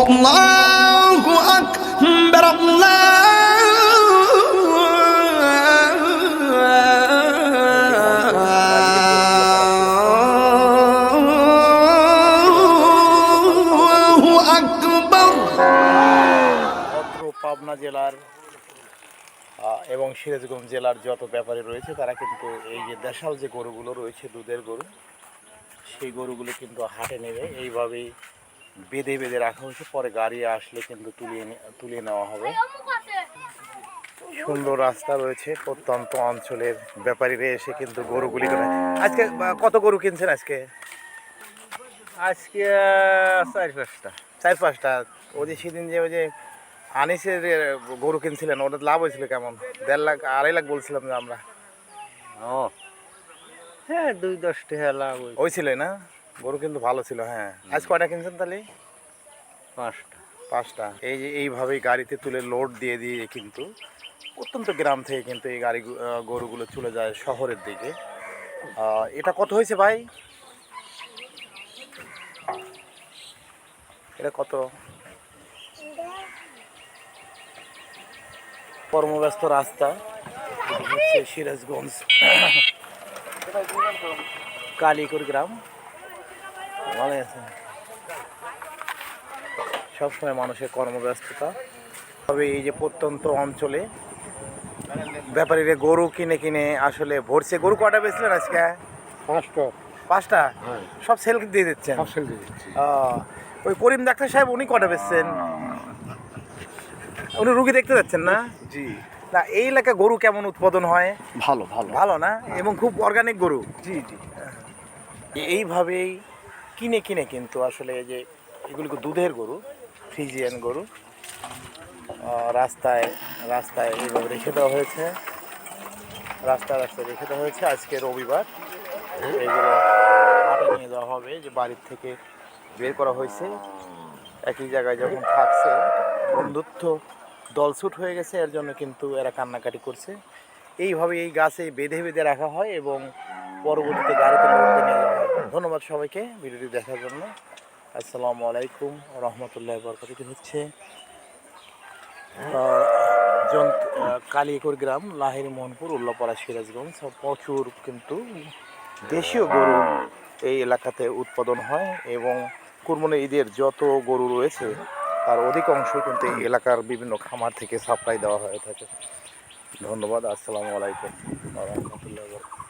আল্লাহু আকবার, আল্লাহু আকবার। পাবনা জেলার এবং সিরাজগঞ্জ জেলার যত ব্যাপারী রয়েছে তারা কিন্তু এই যে দেশাল যে গরুগুলো রয়েছে, দুধের গরু, সেই গরুগুলো কিন্তু হাটে নেবে এইভাবেই বেঁধে বেঁধে রাখা হয়েছে। পরে গাড়ি আসলে কিন্তু তুলিয়ে নেওয়া হবে। সুন্দর রাস্তা রয়েছে। প্রত্যন্ত অঞ্চলের ব্যাপারীরা এসে কিন্তু গরুগুলি করে। আজকে কত গরু কিনছেন আজকে? আজকে 4-5টা। 4-5টা। ওই যে সেদিন যে ওই যে আনিসের গরু কিনছিলেন, ওটা লাভ হয়েছিল কেমন? 1.5 লাখ 2.5 লাখ বলছিলাম যে আমরা। ও হ্যাঁ, 2-10 টাকা লাভ হয়েছিল না? গরু কিন্তু ভালো ছিল। হ্যাঁ, আজ কয়টা কিনছেন তাহলে? 5টা। 5টা। এই যে এইভাবেই গাড়িতে তুলে লোড দিয়ে দিয়ে কিন্তু অত্যন্ত গ্রাম থেকে কিন্তু এই গাড়ি গরুগুলো চলে যায় শহরের দিকে। এটা কত হয়েছে ভাই? এটা কত? কর্মব্যস্ত রাস্তা, হচ্ছে সিরাজগঞ্জ কালীকুর গ্রাম। ভালো আছে, সবসময় মানুষের কর্মব্যস্ততা। তবে এই যে প্রত্যন্ত অঞ্চলে ব্যাপারীরা গরু কিনে কিনে আসলে ভরছে। গরু কটা বেচলেন আজকে? 5টা। 5টা? হ্যাঁ, সব সেল দিয়ে দিচ্ছেন? সব সেল দিয়ে দিচ্ছি। ওই করিম ডাক্তার সাহেব উনি কটা বেচছেন? উনি রুগী দেখতে যাচ্ছেন না? জি, না, এই এলাকায় গরু কেমন উৎপাদন হয়? ভালো ভালো। ভালো না? এবং খুব অর্গানিক গরু। জি জি। এইভাবেই কিনে কিনে কিন্তু আসলে এই যে এগুলো দুধের গরু, ফ্রিজিয়ান গরু, রাস্তায় রাস্তায় এইভাবে রেখে দেওয়া হয়েছে। রাস্তায় রেখে দেওয়া হয়েছে। আজকে রবিবার, এইগুলো হাটে নিয়ে যাওয়া হবে। যে বাড়ির থেকে বের করা হয়েছে, একই জায়গায় যখন থাকছে, বন্ধুত্ব দলছুট হয়ে গেছে, এর জন্য কিন্তু এরা কান্নাকাটি করছে। এইভাবে এই গাছে বেঁধে বেঁধে রাখা হয় এবং পরবর্তীতে গাড়িতে লোড দিয়ে নিয়ে যাওয়া হয়। ধন্যবাদ সবাইকে ভিডিওটি দেখার জন্য। আসসালামু আলাইকুম রহমতুল্লাহ বরকাতুহু। হচ্ছে কালিয়াকৈর গ্রাম, লাহিড়ী মোহনপুর, উল্লাপাড়া, সিরাজগঞ্জ। প্রচুর কিন্তু দেশীয় গরু এই এলাকাতে উৎপাদন হয় এবং কুরবানি ঈদের যত গরু রয়েছে তার অধিকাংশই কিন্তু এই এলাকার বিভিন্ন খামার থেকে সাপ্লাই দেওয়া হয়ে থাকে। ধন্যবাদ। আসসালামু আলাইকুম রহমতুল্লাহ বরকাতুহু।